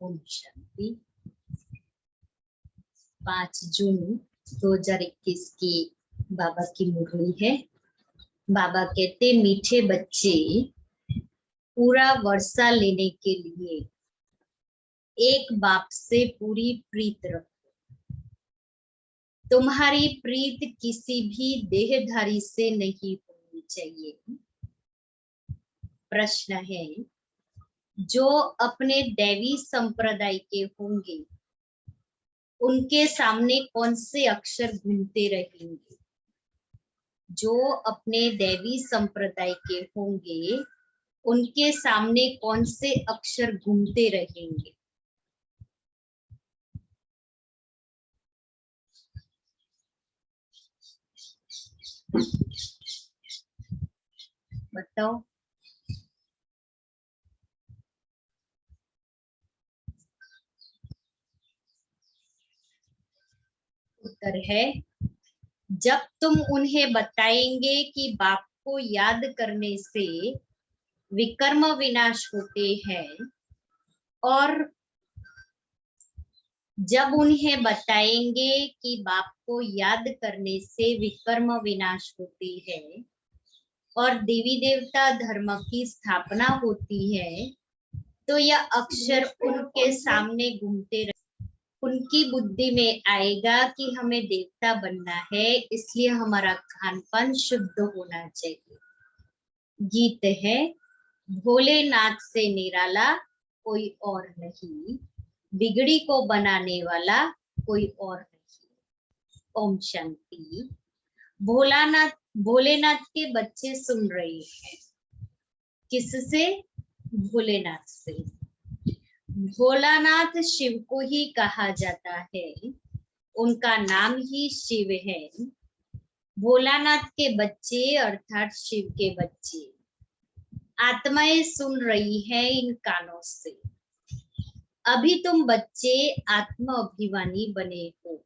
ओम शांति। 5 जून 2021 की बाबा की मुरली है। बाबा कहते, मीठे बच्चे, पूरा वर्षा लेने के लिए एक बाप से पूरी प्रीत रखो। तुम्हारी प्रीत किसी भी देहधारी से नहीं होनी चाहिए। प्रश्न है, जो अपने दैवी संप्रदाय के होंगे उनके सामने कौन से अक्षर घूमते रहेंगे? जो अपने दैवी संप्रदाय के होंगे उनके सामने कौन से अक्षर घूमते रहेंगे? बताओ। उत्तर है, जब तुम उन्हें बताएंगे कि बाप को याद करने से विकर्म विनाश होते हैं, और जब उन्हें बताएंगे कि बाप को याद करने से विकर्म विनाश होते हैं और देवी देवता धर्म की स्थापना होती है, तो यह अक्षर उनके सामने घूमते रहे। उनकी बुद्धि में आएगा कि हमें देवता बनना है, इसलिए हमारा खानपान शुद्ध होना चाहिए। गीत है, भोलेनाथ से निराला कोई और नहीं, बिगड़ी को बनाने वाला कोई और नहीं। ओम शांति। भोलेनाथ के बच्चे सुन रहे हैं। किससे? भोलेनाथ से। भोलानाथ शिव को ही कहा जाता है, उनका नाम ही शिव है। भोलानाथ के बच्चे अर्थात शिव के बच्चे आत्माएं सुन रही है इन कानों से। अभी तुम बच्चे आत्म अभिमानी बने हो।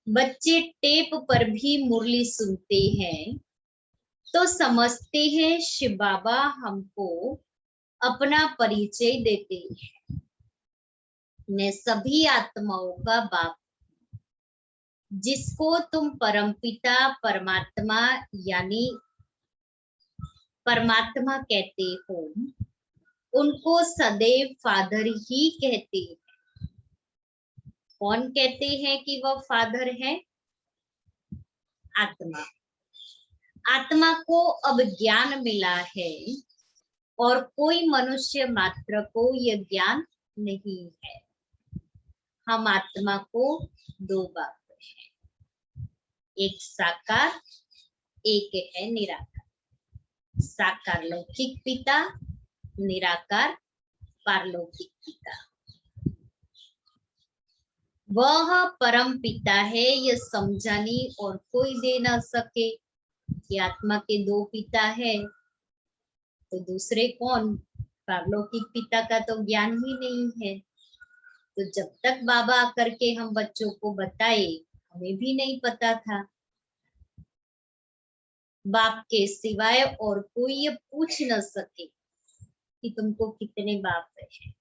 बच्चे टेप पर भी मुरली सुनते हैं तो समझते हैं शिव बाबा हमको अपना परिचय देते हैं। मैं सभी आत्माओं का बाप, जिसको तुम परमपिता परमात्मा यानी परमात्मा कहते हो, उनको सदैव फादर ही कहते हैं। कौन कहते हैं कि वह फादर है? आत्मा। आत्मा को अब ज्ञान मिला है और कोई मनुष्य मात्र को यह ज्ञान नहीं है। हम आत्मा को दो बाप है, एक साकार, एक है निराकार। साकार लौकिक पिता, निराकार पारलौकिक पिता। वह परम पिता है, यह समझाने और कोई दे न सके कि आत्मा के दो पिता है तो दूसरे कौन? पारलौकिक पिता का तो ज्ञान ही नहीं है। तो जब तक बाबा आकर के हम बच्चों को बताए, हमें भी नहीं पता था। बाप के सिवाय और कोई ये पूछ न सके कि तुमको कितने बाप है।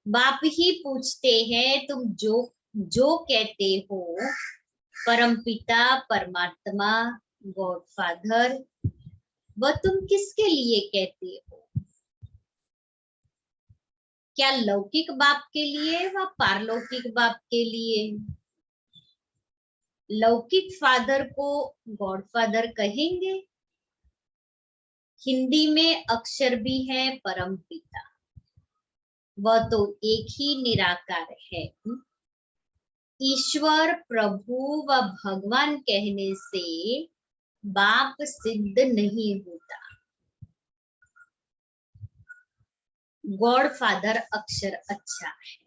बाप ही पूछते हैं, तुम जो कहते हो परमपिता परमात्मा गॉडफादर, वह तुम किसके लिए कहते हो? क्या लौकिक बाप के लिए व पारलौकिक बाप के लिए? लौकिक फादर को गॉडफादर कहेंगे। हिंदी में अक्षर भी है परम पिता, वह तो एक ही निराकार है। ईश्वर प्रभु व भगवान कहने से बाप सिद्ध नहीं होता। गॉड फादर अक्षर अच्छा है।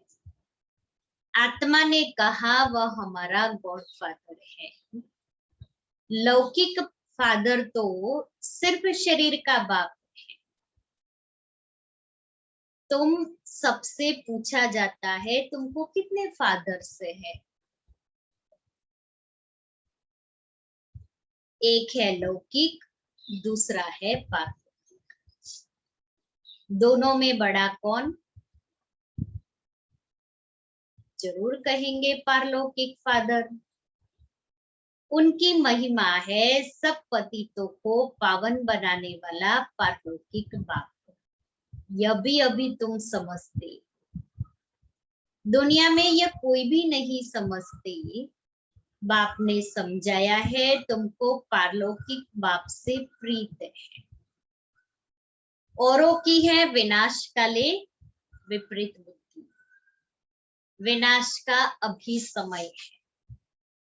आत्मा ने कहा वह हमारा गॉड फादर है। लौकिक फादर तो सिर्फ शरीर का बाप है। तुम सबसे पूछा जाता है तुमको कितने फादर से है? एक है लौकिक, दूसरा है पारलौकिक। दोनों में बड़ा कौन? जरूर कहेंगे पारलौकिक फादर। उनकी महिमा है सब पतितों को पावन बनाने वाला पारलौकिक बाप। यह भी अभी तुम समझते, दुनिया में यह कोई भी नहीं समझते। बाप ने समझाया है तुमको पारलौकिक बाप से प्रीत है। औरों की है विनाश काले विपरीत बुद्धि। विनाश का अभी समय है,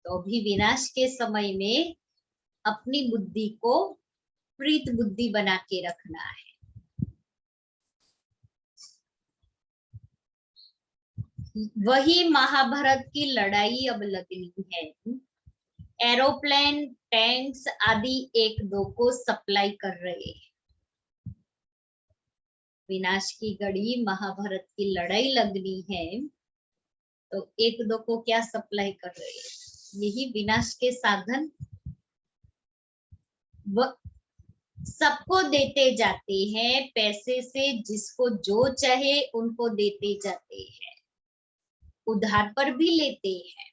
तो अभी विनाश के समय में अपनी बुद्धि को प्रीत बुद्धि बना के रखना है। वही महाभारत की लड़ाई अब लगनी है। एरोप्लेन, टैंक्स आदि एक दो को सप्लाई कर रहे हैं। विनाश की घड़ी महाभारत की लड़ाई लगनी है, तो एक दो को क्या सप्लाई कर रहे हैं? यही विनाश के साधन सबको देते जाते हैं। पैसे से जिसको जो चाहे उनको देते जाते हैं, उधार पर भी लेते हैं।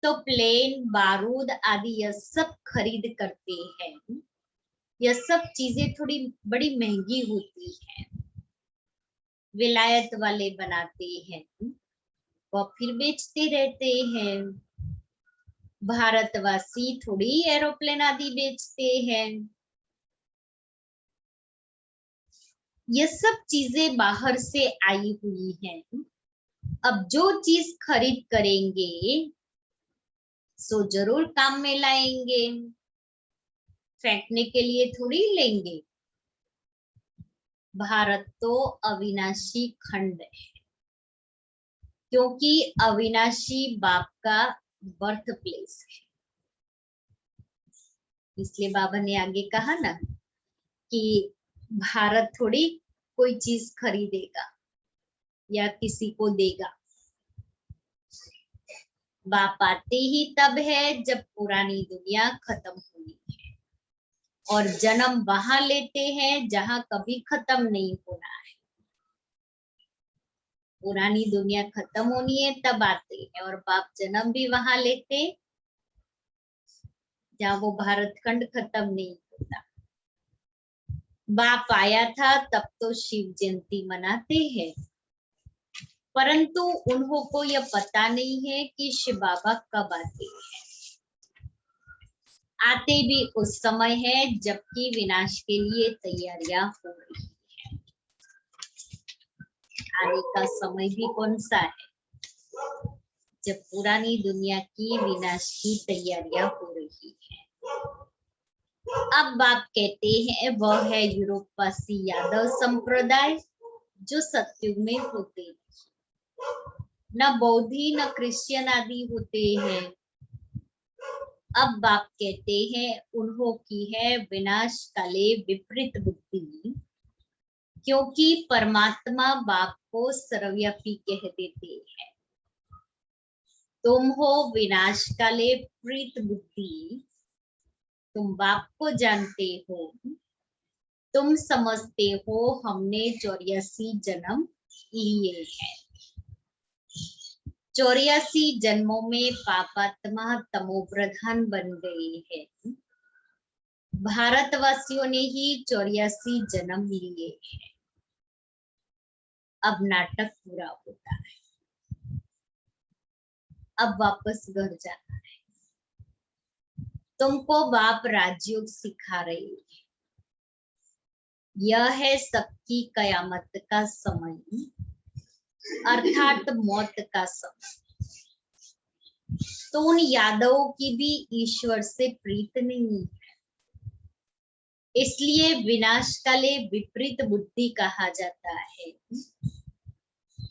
तो प्लेन, बारूद आदि यह सब खरीद करते हैं। यह सब चीजें थोड़ी बड़ी महंगी होती हैं। विलायत वाले बनाते हैं, वह फिर बेचते रहते हैं। भारतवासी थोड़ी एरोप्लेन आदि बेचते हैं। ये सब चीजें बाहर से आई हुई हैं। अब जो चीज खरीद करेंगे सो जरूर काम में लाएंगे, फेंकने के लिए थोड़ी लेंगे। भारत तो अविनाशी खंड है, क्योंकि अविनाशी बाप का बर्थ प्लेस है। इसलिए बाबा ने आगे कहा ना कि भारत थोड़ी कोई चीज खरीदेगा या किसी को देगा। बाप आते ही तब है जब पुरानी दुनिया खत्म हुई है, और जन्म वहां लेते हैं जहां कभी खत्म नहीं होना है। पुरानी दुनिया खत्म होनी है तब आते हैं, और बाप जन्म भी वहां लेते जहां वो भारत खंड खत्म नहीं होता। बाप आया था तब तो शिव जयंती मनाते हैं, परंतु उन्हों को यह पता नहीं है कि शिव बाबा कब आते हैं। आते भी उस समय है जबकि विनाश के लिए तैयारियां हो रही है। आने का समय भी कौन सा है? जब पुरानी दुनिया की विनाश की तैयारियां हो रही है। अब बाप कहते हैं वह है यूरोपवासी यादव संप्रदाय जो सतयुग में होते, न बौद्धि न क्रिश्चियन आदि होते हैं। अब बाप कहते हैं उन्हों की है विनाश काले विपरीत बुद्धि, क्योंकि परमात्मा बाप को सर्वव्यापी कह देते हैं। तुम हो विनाश काले विपरीत बुद्धि, तुम बाप को जानते हो, तुम समझते हो हमने 84 जन्म लिए हैं। 84 जन्मों में पापात्मा तमो प्रधान बन गए हैं। भारतवासियों ने ही 84 जन्म लिए हैं। अब नाटक पूरा होता है, अब वापस घर जाना है। तुमको बाप राजयोग सिखा रहे हैं। यह है सबकी कयामत का समय, अर्थात मौत का समय। तो उन यादवों की भी ईश्वर से प्रीत नहीं है, इसलिए विनाश काले विपरीत बुद्धि कहा जाता है।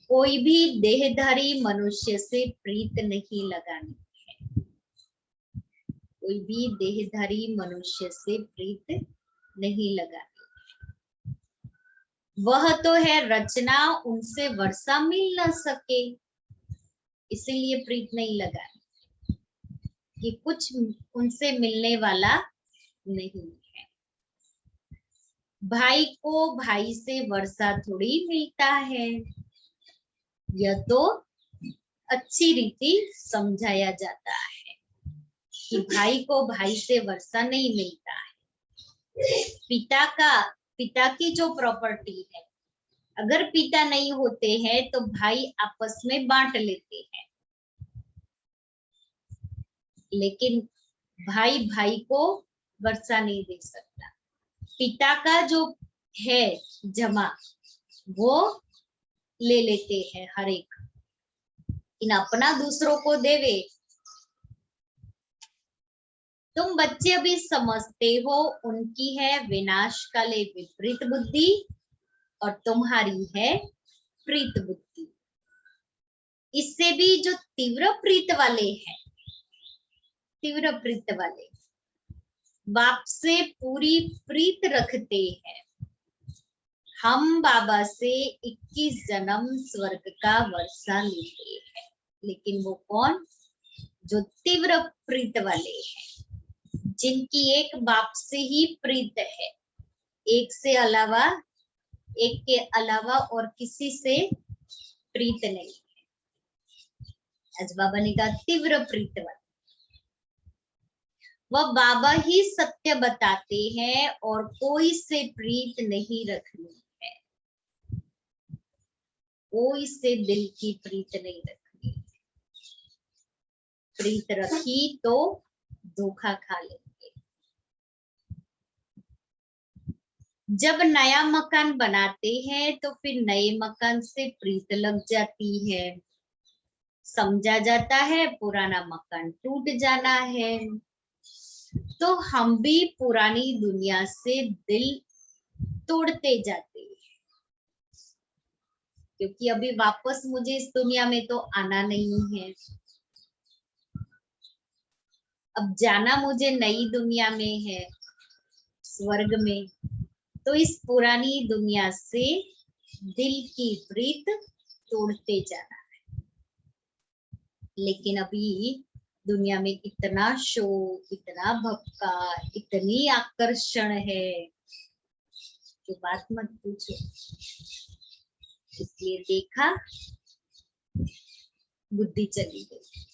कोई भी देहधारी मनुष्य से प्रीत नहीं लगानी है। कोई भी देहधारी मनुष्य से प्रीत नहीं लगानी। वह तो है रचना, उनसे वर्षा मिल न सके, इसीलिए प्रीत नहीं लगानी कि कुछ उनसे मिलने वाला नहीं है। भाई को भाई से वर्षा थोड़ी मिलता है, यह तो अच्छी रीति समझाया जाता है कि भाई को भाई से वर्षा नहीं मिलता है। पिता की जो प्रॉपर्टी है, अगर पिता नहीं होते हैं तो भाई आपस में बांट लेते हैं, लेकिन भाई भाई को वर्षा नहीं दे सकता। पिता का जो है जमा वो ले लेते हैं हर एक, इन अपना दूसरों को देवे। तुम बच्चे अभी समझते हो, उनकी है विनाश काले विपरीत बुद्धि और तुम्हारी है प्रीत बुद्धि। इससे भी जो तीव्र प्रीत वाले हैं, तीव्र प्रीत वाले बाप से पूरी प्रीत रखते हैं। हम बाबा से 21 जन्म स्वर्ग का वर्षा लेते हैं, लेकिन वो कौन? जो तीव्र प्रीत वाले हैं, जिनकी एक बाप से ही प्रीत है, एक के अलावा और किसी से प्रीत नहीं है। आज बाबा ने कहा तीव्र प्रीत वाले, वह बाबा ही सत्य बताते हैं और कोई से प्रीत नहीं रखनी है, कोई से दिल की प्रीत नहीं रखनी। प्रीत रखी तो धोखा खा लेंगे। जब नया मकान बनाते हैं तो फिर नए मकान से प्रीत लग जाती है, समझा जाता है पुराना मकान टूट जाना है। तो हम भी पुरानी दुनिया से दिल तोड़ते जाते हैं, क्योंकि अभी वापस मुझे इस दुनिया में तो आना नहीं है। अब जाना मुझे नई दुनिया में है, स्वर्ग में। तो इस पुरानी दुनिया से दिल की प्रीत तोड़ते जाना है। लेकिन अभी दुनिया में इतना शोर, इतना भक्का, इतनी आकर्षण है कि बात मत पूछो। इसलिए देखा, बुद्धि चली गई।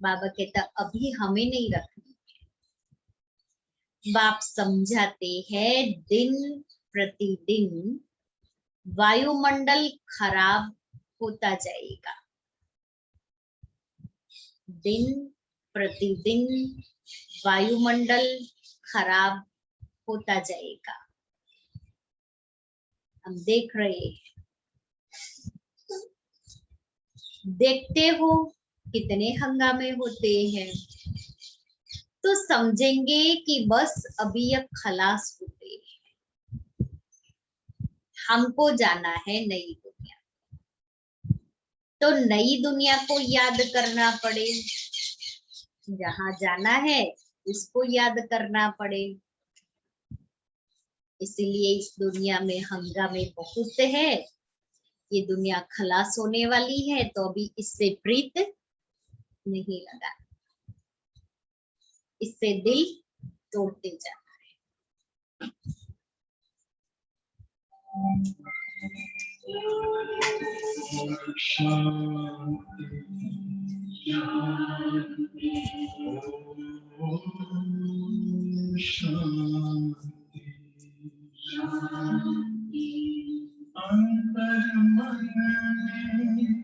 बाबा कहता अभी हमें नहीं रखनी है। बाप समझाते हैं दिन प्रतिदिन वायुमंडल खराब होता जाएगा, दिन प्रतिदिन वायुमंडल खराब होता जाएगा। हम देख रहे हैं, देखते हो कितने हंगामे होते हैं, तो समझेंगे कि बस अभी यह खलास होते हैं, हमको जाना है नई दुनिया। तो नई दुनिया को याद करना पड़े, जहां जाना है उसको याद करना पड़े। इसीलिए इस दुनिया में हंगामे बहुत है, ये दुनिया खलास होने वाली है, तो अभी इससे प्रीत नहीं लगा, इससे दिल तोड़ते जाना है। अंतर मन में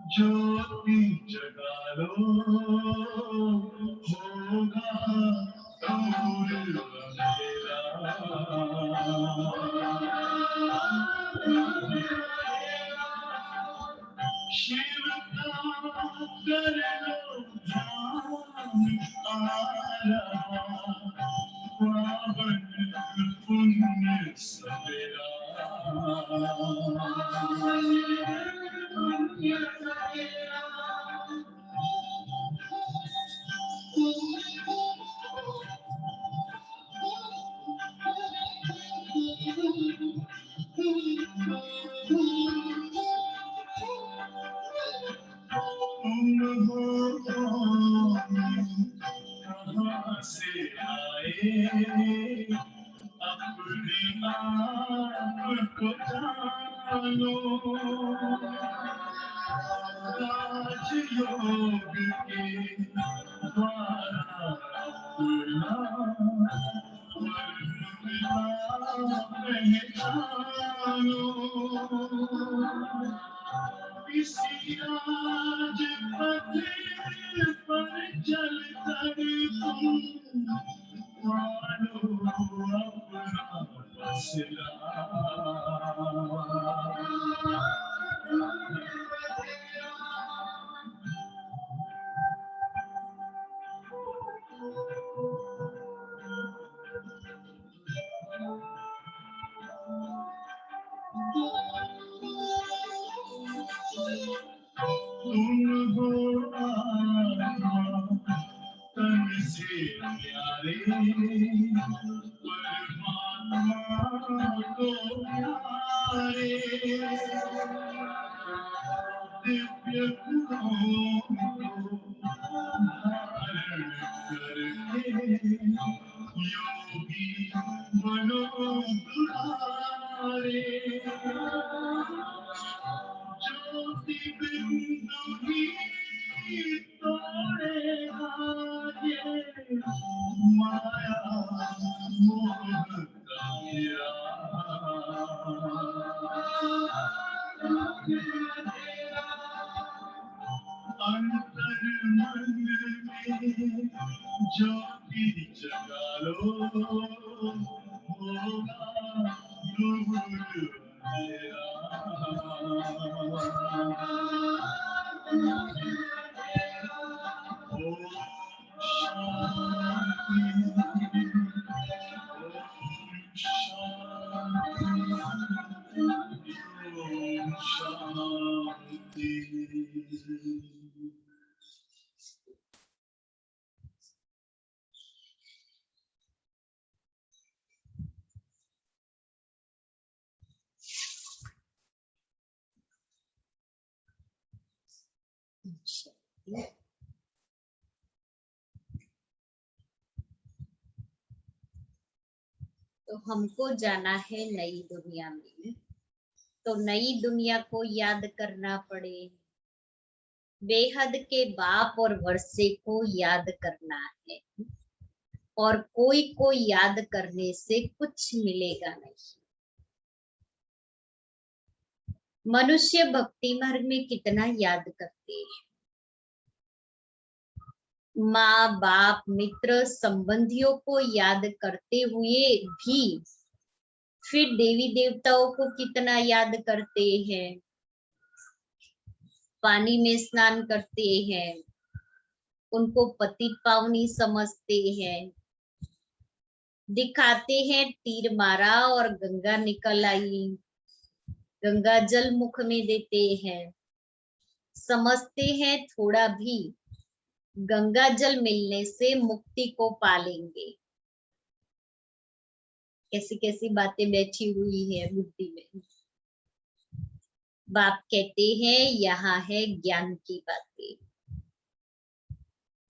ज्योति जगा लो, होगा दूर अंधेरा। शिव का कर लो ध्यान, आ रहा पावन पुण्य सवेरा। कहाँ से आए अपनी आप को जानो, इसी राज पथ पर चल कर तुम मानो अपना बसरा। तुम हो आत्मा तन से प्यारे, परमात्मा को प्यारे। दिव्य गुणों को धारण करके योगी बनो दुलारे। ज्योति बिंदु ही तोड़ेगा ये माया मोह का घेरा। अंतर मन में ज्योति जगा लो, होगा दूर अंधेरा। ओम शांति, ओम शांति, ओम शांति। तो हमको जाना है नई दुनिया में, तो नई दुनिया को याद करना पड़े, बेहद के बाप और वर्षे को याद करना है, और कोई को याद करने से कुछ मिलेगा नहीं। मनुष्य भक्ति मार्ग में कितना याद करते हैं, माँ बाप मित्र संबंधियों को याद करते हुए भी फिर देवी देवताओं को कितना याद करते हैं, पानी में स्नान करते हैं, उनको पतित पावनी समझते हैं, दिखाते हैं तीर मारा और गंगा निकल आई, गंगा जल मुख में देते हैं, समझते हैं थोड़ा भी गंगा जल मिलने से मुक्ति को पालेंगे। कैसी कैसी बातें बैठी हुई है बुद्धि में। बाप कहते हैं यहाँ है ज्ञान की बातें,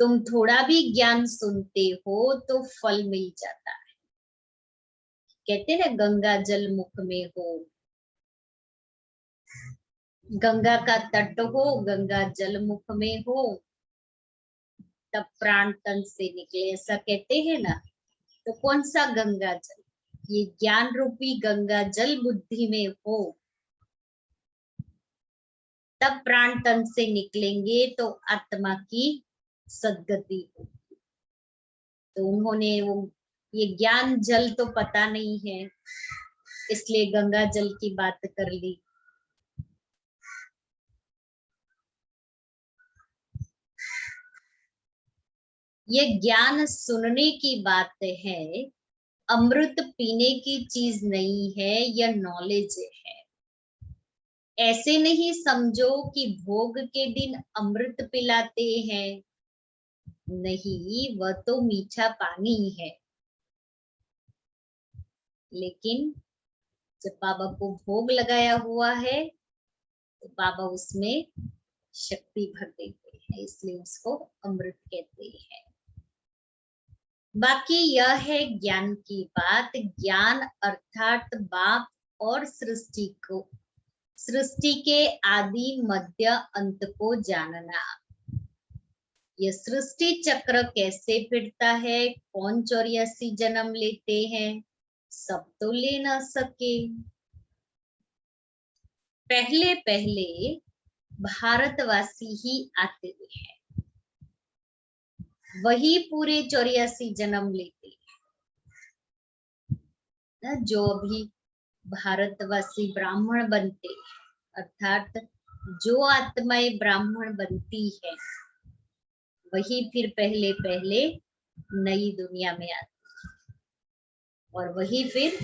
तुम थोड़ा भी ज्ञान सुनते हो तो फल मिल जाता है। कहते हैं ना गंगा जल मुख में हो, गंगा का तट हो, गंगा जल मुख में हो, तब प्राण तन से निकले, ऐसा कहते हैं ना। तो कौन सा गंगा जल? ये ज्ञान रूपी गंगा जल बुद्धि में हो, तब प्राण तन से निकलेंगे तो आत्मा की सद्गति होगी। तो उन्होंने वो ये ज्ञान जल तो पता नहीं है, इसलिए गंगा जल की बात कर ली। ये ज्ञान सुनने की बात है, अमृत पीने की चीज नहीं है, यह नॉलेज है। ऐसे नहीं समझो कि भोग के दिन अमृत पिलाते हैं, नहीं, वह तो मीठा पानी है। लेकिन जब बाबा को भोग लगाया हुआ है तो बाबा उसमें शक्ति भर देते हैं, इसलिए उसको अमृत कहते हैं। बाकी यह है ज्ञान की बात। ज्ञान अर्थात बाप और सृष्टि को, सृष्टि के आदि मध्य अंत को जानना। यह सृष्टि चक्र कैसे फिरता है, कौन 84 जन्म लेते हैं, सब तो ले ना सके। पहले पहले भारतवासी ही आते हैं, वही पूरे 84 जन्म लेते हैं। जो अभी भारतवासी ब्राह्मण बनते हैं, अर्थात जो आत्माएं ब्राह्मण बनती है, वही फिर पहले पहले नई दुनिया में आती है और वही फिर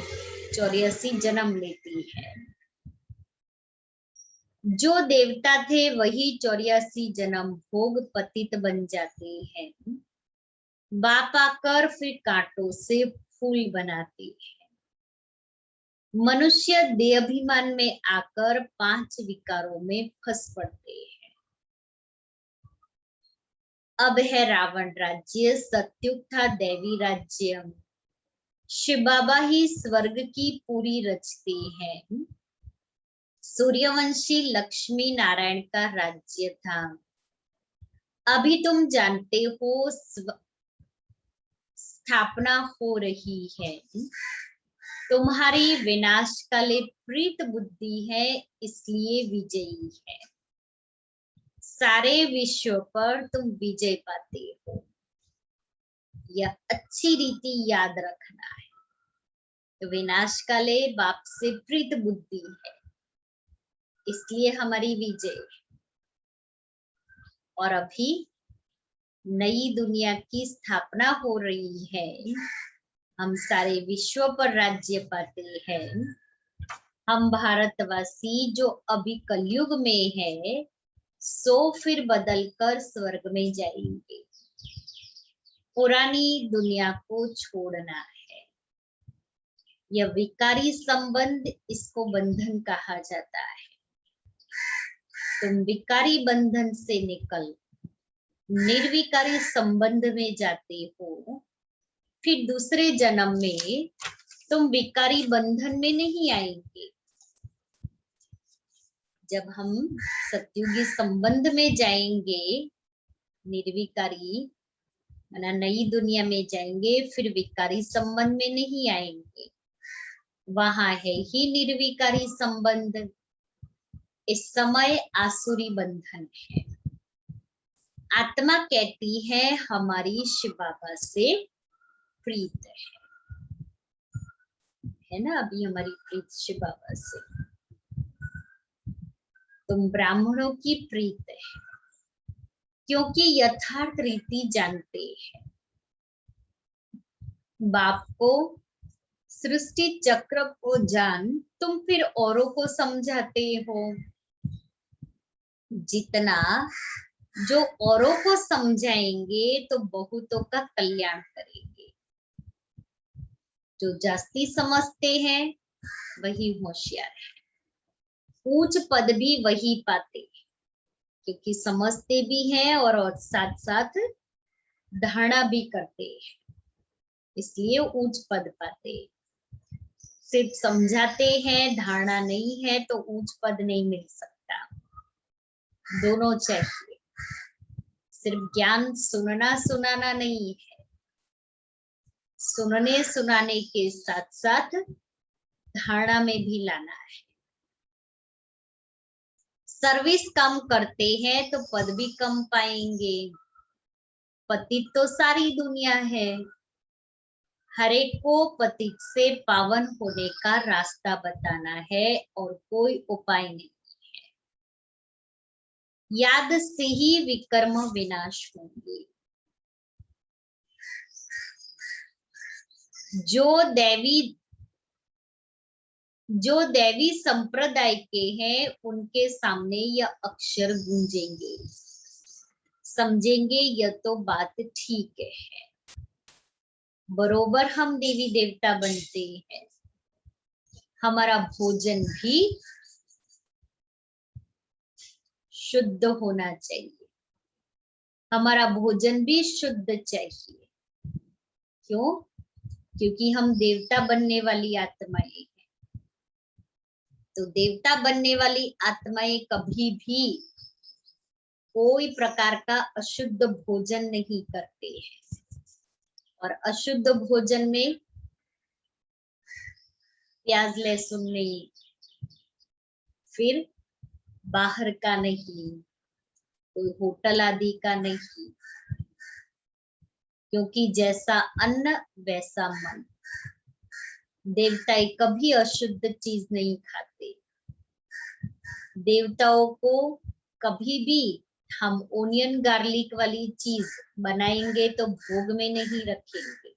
84 जन्म लेती है। जो देवता थे वही 84 जन्म भोग पतित बन जाते हैं। बाप आकर फिर कांटों से फूल बनाते हैं। मनुष्य देहाभिमान में आकर 5 विकारों में फंस पड़ते हैं। अब है रावण राज्य, सत्युग था दैवी राज्य। शिव बाबा ही स्वर्ग की पूरी रचते हैं। सूर्यवंशी लक्ष्मी नारायण का राज्य था। अभी तुम जानते हो स्थापना हो रही है। तुम्हारी विनाशकाले प्रीत बुद्धि है, इसलिए विजयी है। सारे विश्व पर तुम विजय पाते हो। यह अच्छी रीति याद रखना है। तो विनाशकाले बाप से प्रीत बुद्धि है, इसलिए हमारी विजय है। और अभी नई दुनिया की स्थापना हो रही है। हम सारे विश्व पर राज्य पाते हैं। हम भारतवासी जो अभी कलयुग में है, सो फिर बदलकर स्वर्ग में जाएंगे। पुरानी दुनिया को छोड़ना है। यह विकारी संबंध, इसको बंधन कहा जाता है। तुम विकारी बंधन से निकल निर्विकारी संबंध में जाते हो। फिर दूसरे जन्म में तुम विकारी बंधन में नहीं आएंगे। जब हम सत्युगी संबंध में जाएंगे, निर्विकारी माना नई दुनिया में जाएंगे, फिर विकारी संबंध में नहीं आएंगे। वहां है ही निर्विकारी संबंध। इस समय आसुरी बंधन है। आत्मा कहती है हमारी शिव बाबा से प्रीत है ना। अभी हमारी प्रीत शिव बाबा से। तुम ब्राह्मणों की प्रीत है, क्योंकि यथार्थ रीति जानते हैं। बाप को सृष्टि चक्र को जान तुम फिर औरों को समझाते हो। जितना जो औरों को समझाएंगे तो बहुतों का कल्याण करेंगे। जो जास्ती समझते हैं वही होशियार है। ऊंच पद भी वही पाते हैं, क्योंकि समझते भी हैं और साथ साथ धारणा भी करते हैं, इसलिए ऊंच पद पाते हैं। सिर्फ समझाते हैं, धारणा नहीं है तो ऊंच पद नहीं मिल सकता। दोनों चाहिए। सिर्फ ज्ञान सुनना सुनाना नहीं है, सुनने सुनाने के साथ साथ धारणा में भी लाना है। सर्विस कम करते हैं तो पद भी कम पाएंगे। पतित तो सारी दुनिया है। हर एक को पतित से पावन होने का रास्ता बताना है और कोई उपाय नहीं। याद से ही विकर्म विनाश होंगे। जो दैवी संप्रदाय के हैं, उनके सामने यह अक्षर गूंजेंगे, समझेंगे यह तो बात ठीक है। बरोबर हम देवी देवता बनते हैं। हमारा भोजन भी शुद्ध होना चाहिए। हमारा भोजन भी शुद्ध चाहिए। क्यों? क्योंकि हम देवता बनने वाली आत्माएं हैं। तो देवता बनने वाली आत्माएं कभी भी कोई प्रकार का अशुद्ध भोजन नहीं करते हैं। और अशुद्ध भोजन में प्याज लहसुन नहीं, फिर बाहर का नहीं, कोई होटल आदि का नहीं, क्योंकि जैसा अन्न वैसा मन। देवताएं कभी अशुद्ध चीज नहीं खाते। देवताओं को कभी भी हम ओनियन गार्लिक वाली चीज बनाएंगे तो भोग में नहीं रखेंगे।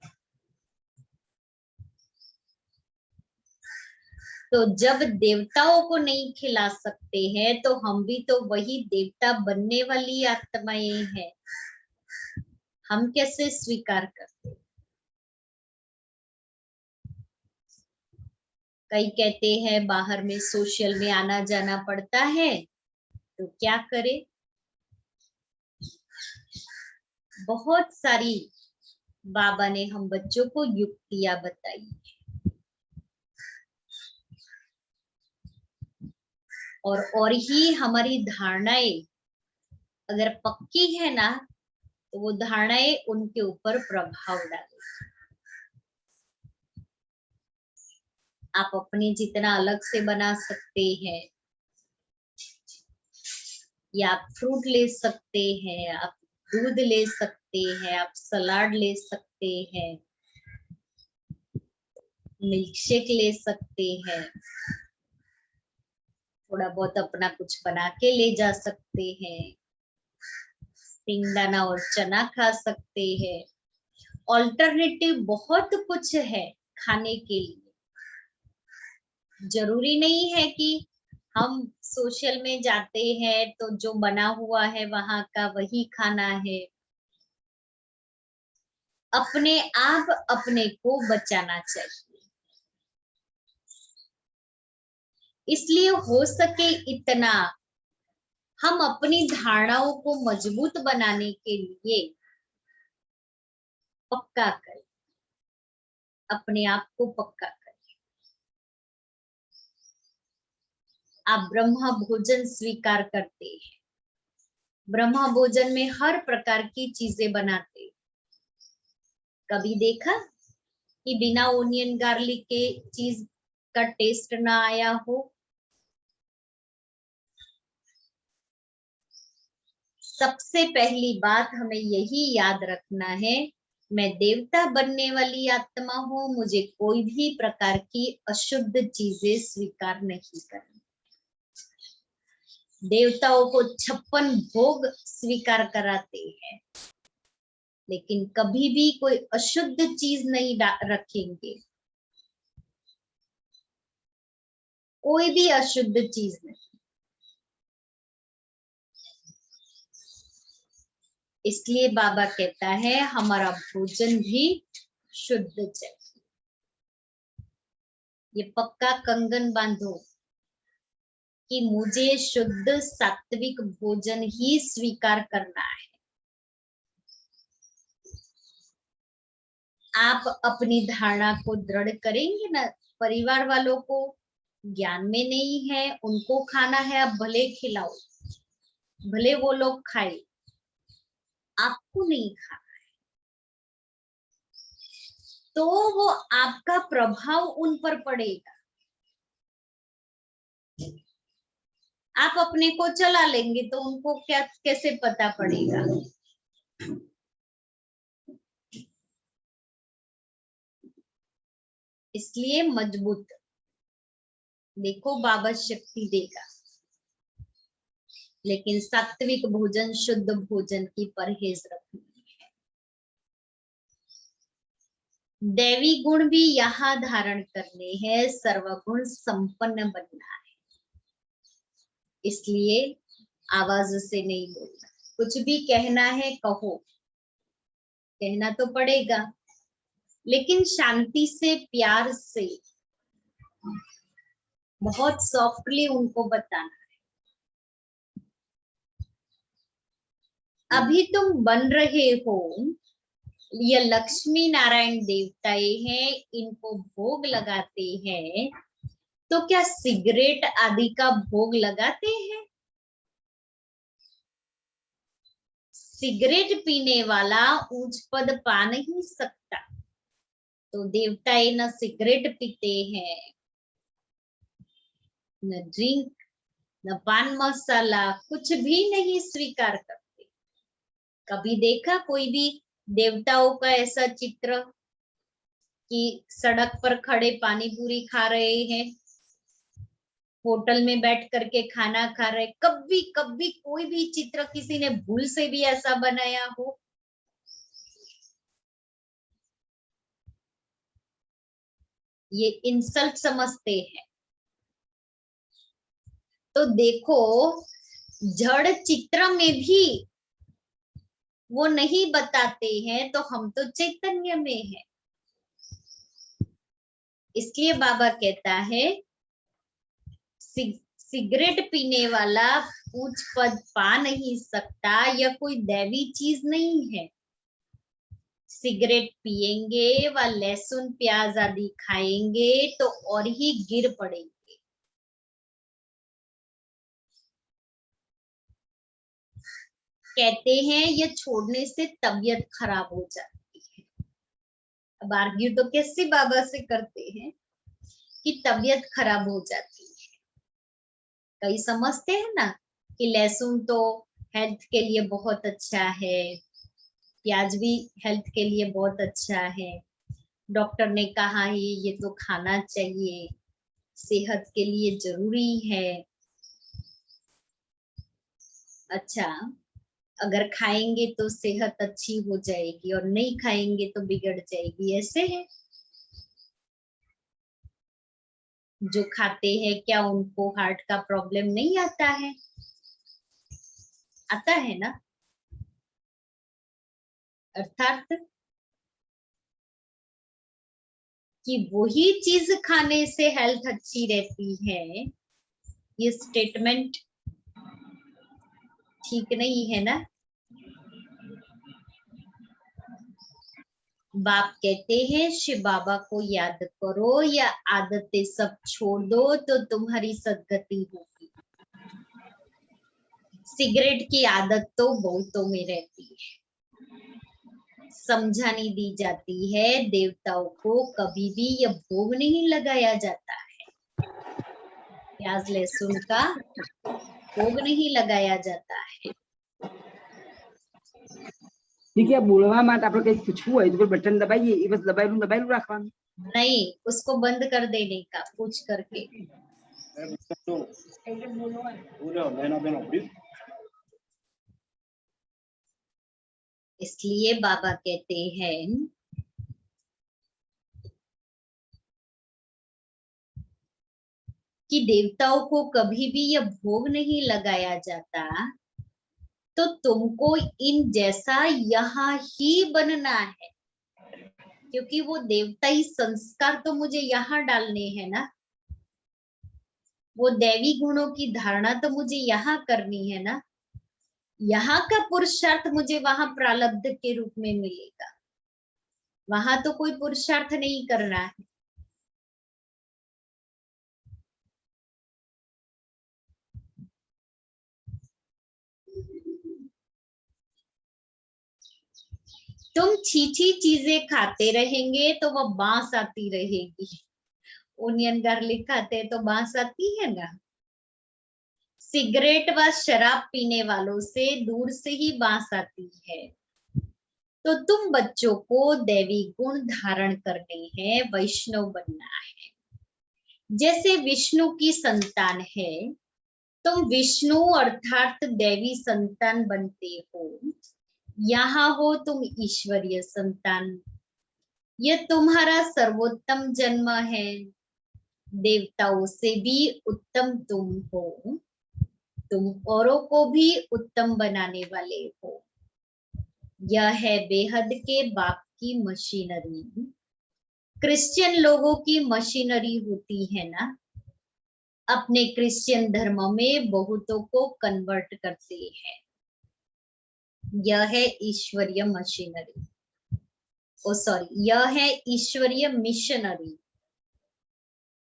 तो जब देवताओं को नहीं खिला सकते हैं तो हम भी तो वही देवता बनने वाली आत्माएं हैं, हम कैसे स्वीकार करते? कई कहते हैं बाहर में सोशल में आना जाना पड़ता है, तो क्या करे? बहुत सारी बाबा ने हम बच्चों को युक्तियां बताई और ही हमारी धारणाएं अगर पक्की है ना, तो वो धारणाएं उनके ऊपर प्रभाव डाले। आप अपने जितना अलग से बना सकते हैं, या आप फ्रूट ले सकते हैं, आप दूध ले सकते हैं, आप सलाद ले सकते हैं, मिल्क शेक ले सकते हैं, थोड़ा बहुत अपना कुछ बना के ले जा सकते हैं, सिंगदाना और चना खा सकते हैं। ऑल्टरनेटिव बहुत कुछ है खाने के लिए। जरूरी नहीं है कि हम सोशल में जाते हैं तो जो बना हुआ है वहां का वही खाना है। अपने आप अपने को बचाना चाहिए। इसलिए हो सके इतना हम अपनी धारणाओं को मजबूत बनाने के लिए पक्का करें, अपने आप को पक्का करें। आप ब्रह्म भोजन स्वीकार करते हैं, ब्रह्म भोजन में हर प्रकार की चीजें बनाते हैं। कभी देखा कि बिना ओनियन गार्लिक के चीज का टेस्ट ना आया हो? सबसे पहली बात हमें यही याद रखना है, मैं देवता बनने वाली आत्मा हूं, मुझे कोई भी प्रकार की अशुद्ध चीजें स्वीकार नहीं करनी। देवताओं को 56 भोग स्वीकार कराते हैं, लेकिन कभी भी कोई अशुद्ध चीज नहीं रखेंगे, कोई भी अशुद्ध चीज नहीं। इसलिए बाबा कहता है हमारा भोजन भी शुद्ध चाहिए। ये पक्का कंगन बांधो कि मुझे शुद्ध सात्विक भोजन ही स्वीकार करना है। आप अपनी धारणा को दृढ़ करेंगे ना। परिवार वालों को ज्ञान में नहीं है, उनको खाना है, आप भले खिलाओ, भले वो लोग खाए, आपको नहीं खाना है, तो वो आपका प्रभाव उन पर पड़ेगा। आप अपने को चला लेंगे तो उनको क्या कैसे पता पड़ेगा? इसलिए मजबूत देखो, बाबा शक्ति देगा, लेकिन सात्विक भोजन शुद्ध भोजन की परहेज रखनी है। दैवी गुण भी यहाँ धारण करने हैं, सर्वगुण संपन्न बनना है। इसलिए आवाज से नहीं बोलना, कुछ भी कहना है कहो, कहना तो पड़ेगा, लेकिन शांति से, प्यार से, बहुत सॉफ्टली उनको बताना है। अभी तुम बन रहे हो, ये लक्ष्मी नारायण देवताएं हैं, इनको भोग लगाते हैं, तो क्या सिगरेट आदि का भोग लगाते हैं? सिगरेट पीने वाला ऊंच पद पा नहीं सकता। तो देवताएं न सिगरेट पीते हैं, न ड्रिंक, न पान मसाला, कुछ भी नहीं स्वीकार करते। कभी देखा कोई भी देवताओं का ऐसा चित्र कि सड़क पर खड़े पानी पूरी खा रहे हैं, होटल में बैठ करके खाना खा रहे? कभी कभी कोई भी चित्र किसी ने भूल से भी ऐसा बनाया हो? ये इंसल्ट समझते हैं। तो देखो, जड़ चित्र में भी वो नहीं बताते हैं, तो हम तो चैतन्य में है। इसलिए बाबा कहता है सिगरेट पीने वाला पूछ पद पा नहीं सकता, यह कोई दैवी चीज नहीं है। सिगरेट पिएंगे व लहसुन प्याज आदि खाएंगे तो और ही गिर पड़ेंगे। कहते हैं यह छोड़ने से तबीयत खराब हो जाती है। अब आर्ग्यू तो कैसे बाबा से करते हैं कि तबीयत खराब हो जाती है। कई समझते हैं ना कि लहसुन तो हेल्थ के लिए बहुत अच्छा है, प्याज भी हेल्थ के लिए बहुत अच्छा है, डॉक्टर ने कहा है ये तो खाना चाहिए, सेहत के लिए जरूरी है। अच्छा, अगर खाएंगे तो सेहत अच्छी हो जाएगी और नहीं खाएंगे तो बिगड़ जाएगी, ऐसे है। जो खाते हैं क्या उनको हार्ट का प्रॉब्लम नहीं आता है? आता है ना। अर्थात कि वही चीज खाने से हेल्थ अच्छी रहती है, ये स्टेटमेंट ठीक नहीं है ना। बाप कहते हैं शिव बाबा को याद करो या आदतें सब छोड़ दो तो तुम्हारी सदगति होगी। सिगरेट की आदत तो बहुतों में रहती है, समझानी दी जाती है देवताओं को कभी भी यह भोग नहीं लगाया जाता है। प्याज लहसुन का भोग नहीं लगाया जाता है। ठीक है, बोलवा मत। आप लोग कहीं पूछવું હોય तो बटन दबाइए, ये बस दबाइलू રાખવાનું। नहीं, उसको बंद कर देने का पूछ करके। इसलिए बाबा कहते हैं कि देवताओं को कभी भी यह भोग नहीं लगाया जाता, तो तुमको इन जैसा यहाँ ही बनना है, क्योंकि वो देवताई संस्कार तो मुझे यहाँ डालने हैं ना, वो दैवी गुणों की धारणा तो मुझे यहाँ करनी है ना। यहाँ का पुरुषार्थ मुझे वहां प्रारब्ध के रूप में मिलेगा, वहां तो कोई पुरुषार्थ नहीं करना है। तुम छीछी चीजें खाते रहेंगे तो वह बांस आती रहेगी। ओनियन गार्लिक खाते हैं तो बांस आती है ना। सिगरेट व शराब पीने वालों से दूर से ही बांस आती है। तो तुम बच्चों को दैवी गुण धारण करने हैं, वैष्णव बनना है। जैसे विष्णु की संतान है, तुम विष्णु अर्थात दैवी संतान बनते हो। यहाँ हो तुम ईश्वरीय संतान, यह तुम्हारा सर्वोत्तम जन्म है। देवताओं से भी उत्तम तुम हो, तुम औरों को भी उत्तम बनाने वाले हो। यह है बेहद के बाप की मशीनरी। क्रिश्चियन लोगों की मशीनरी होती है ना, अपने क्रिश्चियन धर्म में बहुतों को कन्वर्ट करते हैं। यह है ईश्वरीय मशीनरी, ओ सॉरी, यह है ईश्वरीय मिशनरी।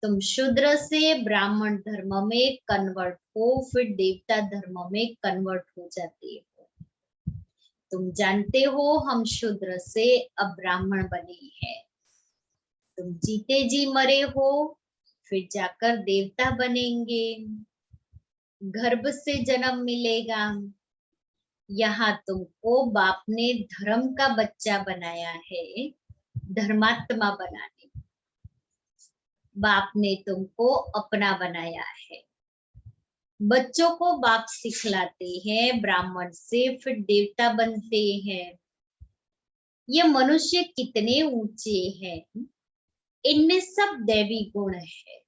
तुम शूद्र से ब्राह्मण धर्म में कन्वर्ट हो, फिर देवता धर्म में कन्वर्ट हो जाते हो। तुम जानते हो हम शूद्र से अब ब्राह्मण बने हैं। तुम जीते जी मरे हो, फिर जाकर देवता बनेंगे, गर्भ से जन्म मिलेगा। यहाँ तुमको बाप ने धर्म का बच्चा बनाया है, धर्मात्मा बनाने। बाप ने तुमको अपना बनाया है। बच्चों को बाप सिखलाते हैं, ब्राह्मण से फिर देवता बनते हैं। ये मनुष्य कितने ऊंचे हैं, इनमें सब दैवी गुण है।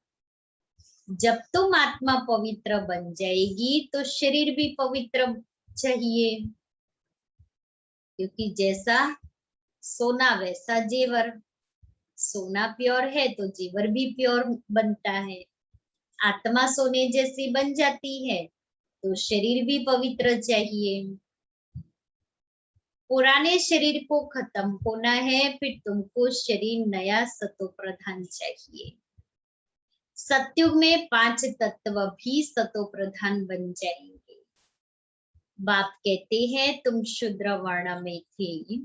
जब तुम आत्मा पवित्र बन जाएगी तो शरीर भी पवित्र चाहिए, क्योंकि जैसा सोना वैसा जेवर। सोना प्योर है तो जेवर भी प्योर बनता है। आत्मा सोने जैसी बन जाती है तो शरीर भी पवित्र चाहिए। पुराने शरीर को खत्म होना है, फिर तुमको शरीर नया सतो प्रधान चाहिए। सतयुग में 5 तत्व भी सतो प्रधान बन जाएंगे। बाप कहते हैं तुम शूद्र वर्ण में थे,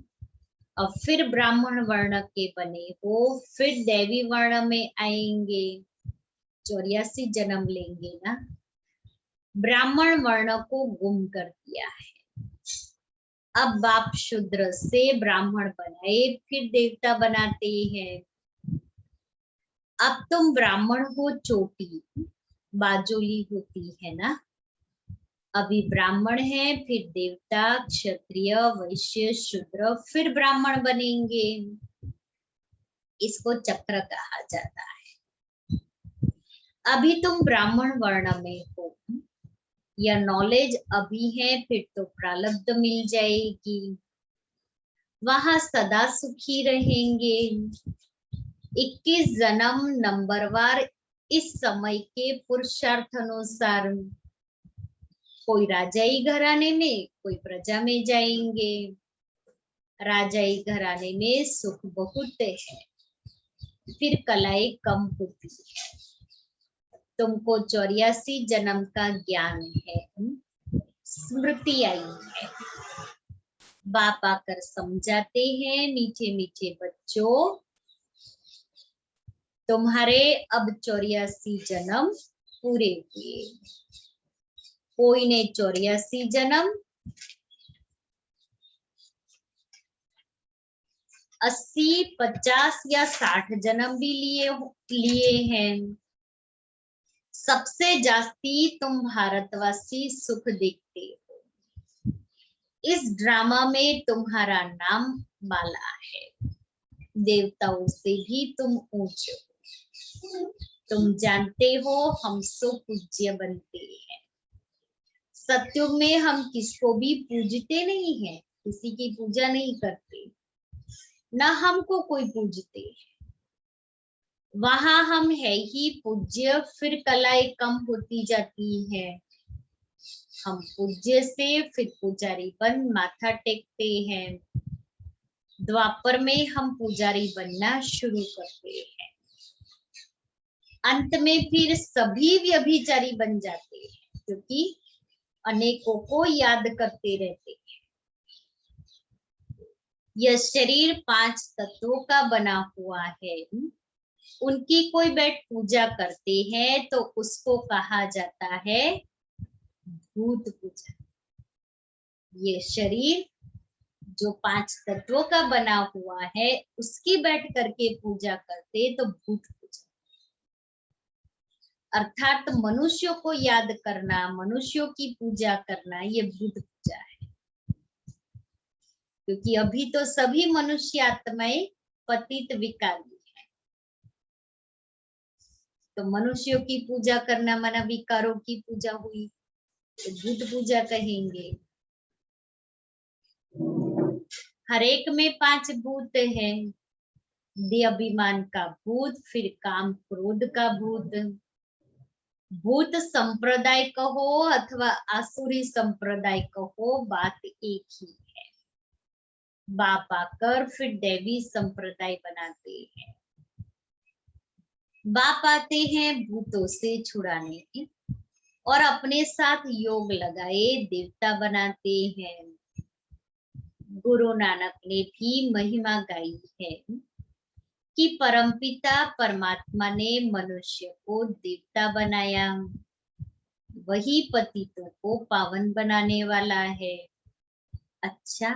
अब फिर ब्राह्मण वर्ण के बने हो, फिर दैवी वर्ण में आएंगे, 84 जन्म लेंगे ना। ब्राह्मण वर्ण को गुम कर दिया है। अब बाप शूद्र से ब्राह्मण बनाए, फिर देवता बनाते हैं। अब तुम ब्राह्मण हो, चोटी बाजोली होती है ना। अभी ब्राह्मण है, फिर देवता, क्षत्रिय, वैश्य, शूद्र, फिर ब्राह्मण बनेंगे। इसको चक्र कहा जाता है। अभी तुम ब्राह्मण वर्ण में हो, या नॉलेज अभी है, फिर तो प्रारब्ध मिल जाएगी, वहां सदा सुखी रहेंगे। 21 जन्म नंबरवार इस समय के पुरुषार्थ अनुसार, कोई राजाई घराने में, कोई प्रजा में जाएंगे। राजाई घराने में सुख बहुत है, फिर कलाई कम होती है। तुमको 84 जन्म का ज्ञान है, स्मृति आई है। बाप आकर समझाते हैं, मीठे मीठे बच्चों, तुम्हारे अब 84 जन्म पूरे हुए। कोई ने 84 जन्म, 80, 50 या 60 जन्म भी लिए हैं। सबसे जास्ती तुम भारतवासी सुख देखते हो। इस ड्रामा में तुम्हारा नाम बाला है, देवताओं से भी तुम ऊंचे हो। तुम जानते हो हम सो पूज्य बनते हैं। सत्युग में हम किसको भी पूजते नहीं हैं, किसी की पूजा नहीं करते, ना हमको कोई पूजते है। वहां हम है ही पूज्य, फिर कलाएं कम होती जाती है। हम पूज्य से फिर पुजारी बन माथा टेकते हैं। द्वापर में हम पुजारी बनना शुरू करते हैं। अंत में फिर सभी व्यभिचारी बन जाते हैं, क्योंकि अनेकों को याद करते रहते हैं। यह शरीर 5 तत्वों का बना हुआ है। उनकी कोई बैठ पूजा करते हैं तो उसको कहा जाता है भूत पूजा। ये शरीर जो 5 तत्वों का बना हुआ है, उसकी बैठ करके पूजा करते तो भूत पूजा। अर्थात मनुष्यों को याद करना, मनुष्यों की पूजा करना, ये भूत पूजा है। क्योंकि अभी तो सभी मनुष्य आत्माएं पतित विकारी है, तो मनुष्यों की पूजा करना माना विकारों की पूजा हुई, तो भूत पूजा कहेंगे। हर एक में 5 भूत हैं। देह अभिमान का भूत, फिर काम क्रोध का भूत। भूत संप्रदाय कहो अथवा आसुरी संप्रदाय कहो, बात एक ही है। बाप आकर फिर दैवी संप्रदाय बनाते हैं। बाप आते हैं भूतों से छुड़ाने और अपने साथ योग लगाए देवता बनाते हैं। गुरु नानक ने भी महिमा गाई है, कि परमपिता परमात्मा ने मनुष्य को देवता बनाया, वही पतितों को पावन बनाने वाला है। अच्छा,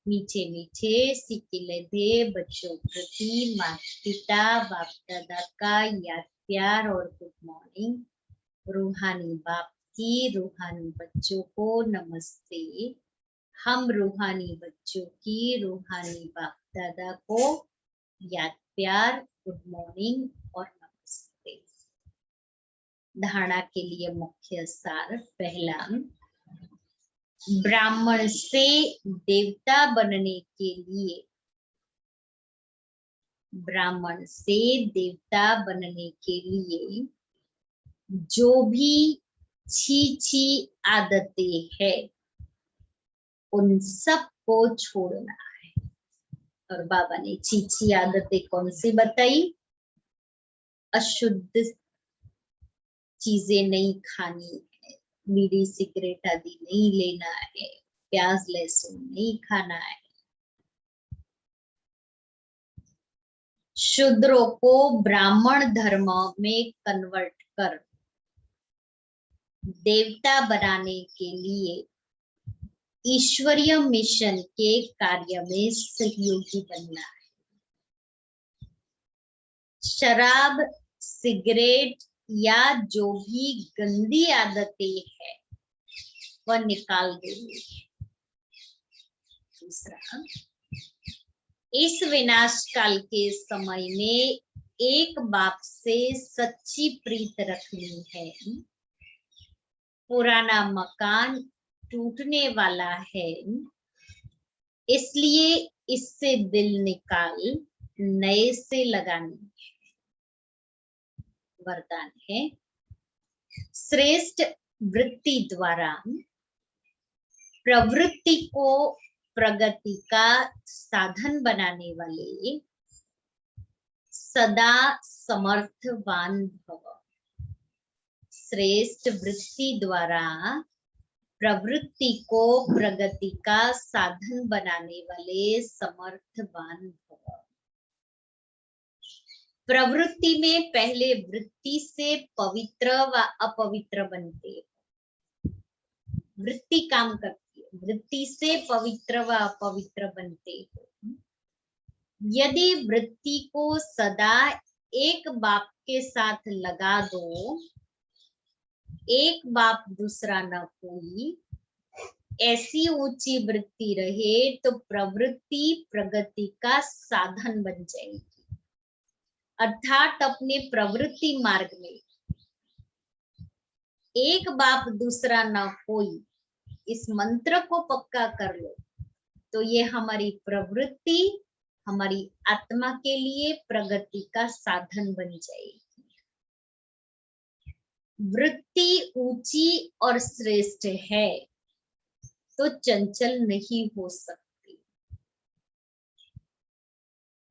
मीठे मीठे सिकिलधे बच्चों प्रति माता पिता बाप दादा का याद प्यार और गुड मॉर्निंग। रूहानी बाप की रूहानी बच्चों को नमस्ते। हम रूहानी बच्चों की रूहानी बाप दादा को याद प्यार गुड मॉर्निंग और नमस्ते। धारणा के लिए मुख्य सार। पहला, ब्राह्मण से देवता बनने के लिए, ब्राह्मण से देवता बनने के लिए जो भी छी आदतें है उन सब को छोड़ना है। और बाबा ने छी आदतें कौन सी बताई? अशुद्ध चीजें नहीं खानी है, बीड़ी सिगरेट आदि नहीं लेना है, प्याज लहसुन नहीं खाना है। शूद्रों को ब्राह्मण धर्म में कन्वर्ट कर देवता बनाने के लिए ईश्वरीय मिशन के कार्य में सहयोगी बनना है। शराब, सिगरेट या जो भी गंदी आदतें हैं वह निकाल देनी है। दूसरा, इस विनाश काल के समय में एक बाप से सच्ची प्रीत रखनी है। पुराना मकान टूटने वाला है, इसलिए इससे दिल निकाल नए से लगानी है। वरदान है, श्रेष्ठ वृत्ति द्वारा प्रवृत्ति को प्रगति का साधन बनाने वाले सदा समर्थवान भव। श्रेष्ठ वृत्ति द्वारा प्रवृत्ति को प्रगति का साधन बनाने वाले समर्थवान भव। प्रवृत्ति में पहले वृत्ति से पवित्र व अपवित्र बनते। वृत्ति काम करती है, वृत्ति से पवित्र व अपवित्र बनते हो। यदि वृत्ति को सदा एक बाप के साथ लगा दो, एक बाप दूसरा न कोई, ऐसी ऊंची वृत्ति रहे तो प्रवृत्ति प्रगति का साधन बन जाएगी। अर्थात अपने प्रवृत्ति मार्ग में एक बाप दूसरा न कोई, इस मंत्र को पक्का कर लो तो ये हमारी प्रवृत्ति हमारी आत्मा के लिए प्रगति का साधन बन जाएगी। वृत्ति ऊंची और श्रेष्ठ है तो चंचल नहीं हो सकती।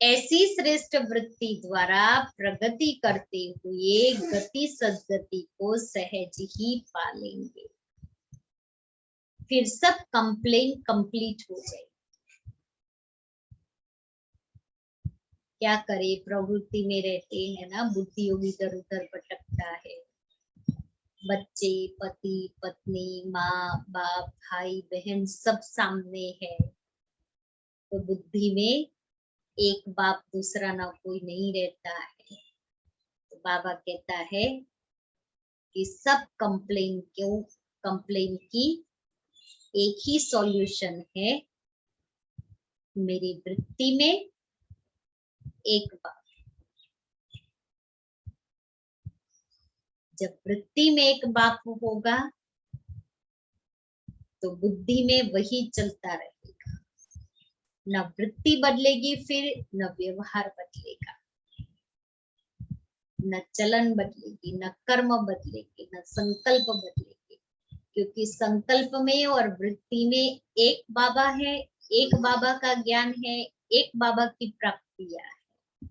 ऐसी श्रेष्ठ वृत्ति द्वारा प्रगति करते हुए गति सद्गति को सहज ही पालेंगे। फिर सब कंप्लेन कंप्लीट हो जाएगी। क्या करे, प्रवृत्ति में रहते हैं ना, बुद्धि योग इधर उधर भटकता है। बच्चे, पति पत्नी, माँ बाप, भाई बहन सब सामने है, तो बुद्धि में एक बाप दूसरा ना कोई नहीं रहता है। तो बाबा कहता है कि सब कंप्लेन की एक ही सॉल्यूशन है, मेरी वृत्ति में एक बाप। जब वृत्ति में एक बाप होगा तो बुद्धि में वही चलता रहेगा। न वृत्ति बदलेगी, फिर न व्यवहार बदलेगा, न चलन बदलेगी, न कर्म बदलेगी, न संकल्प बदलेगी। क्योंकि संकल्प में और वृत्ति में एक बाबा है, एक बाबा का ज्ञान है, एक बाबा की प्राप्तियां है।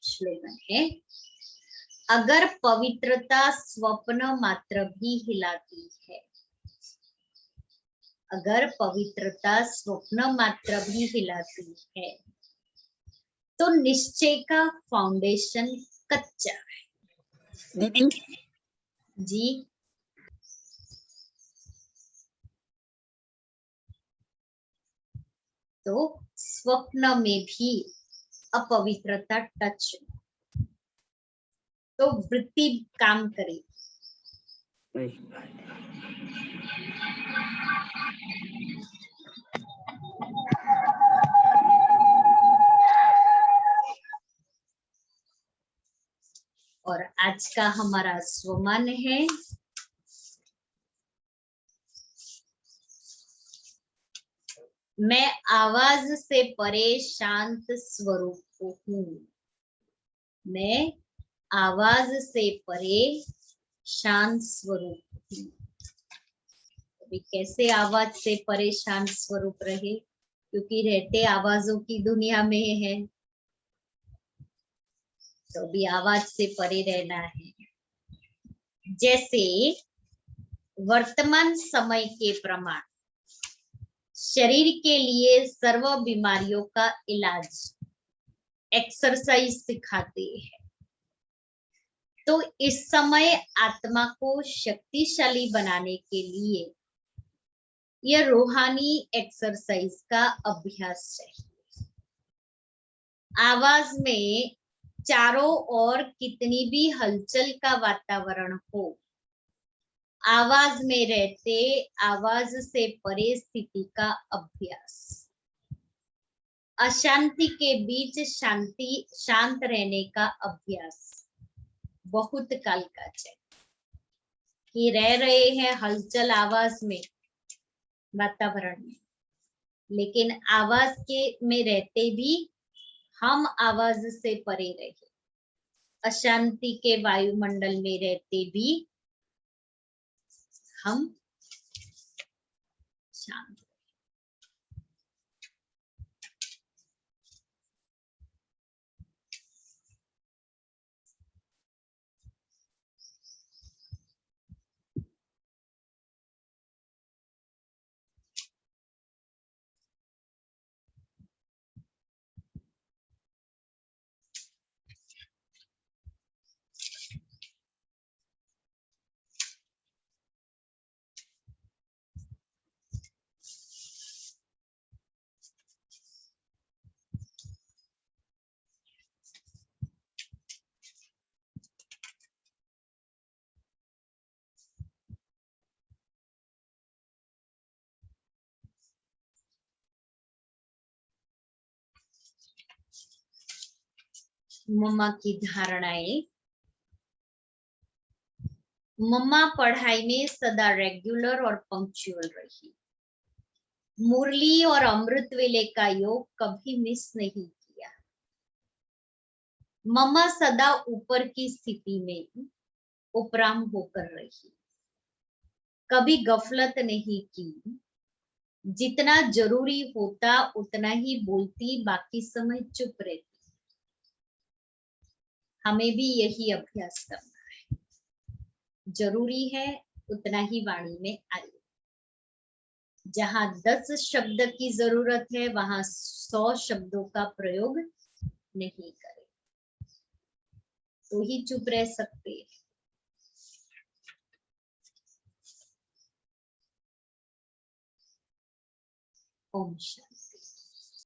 स्लोगन है, अगर पवित्रता स्वप्न मात्र भी हिलाती है, अगर पवित्रता स्वप्न मात्र भी हिलाती है तो निश्चय का फाउंडेशन कच्चा है। दीदी जी तो स्वप्न में भी अपवित्रता टच, तो वृत्ति काम करे। और आज का हमारा स्वमान है, मैं आवाज से परे शांत स्वरूप हूँ। मैं आवाज से परे शांत स्वरूप हूँ। अभी कैसे आवाज से परे शांत स्वरूप रहे, क्योंकि रहते आवाजों की दुनिया में है, तो भी आवाज से परे रहना है। जैसे वर्तमान समय के प्रमाण शरीर के लिए सर्व बीमारियों का इलाज एक्सरसाइज सिखाते हैं, तो इस समय आत्मा को शक्तिशाली बनाने के लिए यह रूहानी एक्सरसाइज का अभ्यास चाहिए। आवाज में चारों ओर कितनी भी हलचल का वातावरण हो, आवाज में रहते आवाज से परे स्थिति का अभ्यास, अशांति के बीच शांत रहने का अभ्यास बहुत काल का चाहिए। कि रह रहे हैं हलचल आवाज में, वातावरण में, लेकिन आवाज के में रहते भी हम आवाज से परे रहे, अशांति के वायुमंडल में रहते भी हम शांत। मम्मा की धारणाएं। मम्मा पढ़ाई में सदा रेगुलर और पंक्चुअल रही। मुरली और अमृत वेले का योग कभी मिस नहीं किया। मम्मा सदा ऊपर की स्थिति में उपराम होकर रही, कभी गफलत नहीं की। जितना जरूरी होता उतना ही बोलती, बाकी समय चुप रहती। हमें भी यही अभ्यास करना है, जरूरी है उतना ही वाणी में आए। जहां 10 शब्द की जरूरत है वहां 100 शब्दों का प्रयोग नहीं करें, तो ही चुप रह सकते हैं। ओम शांति।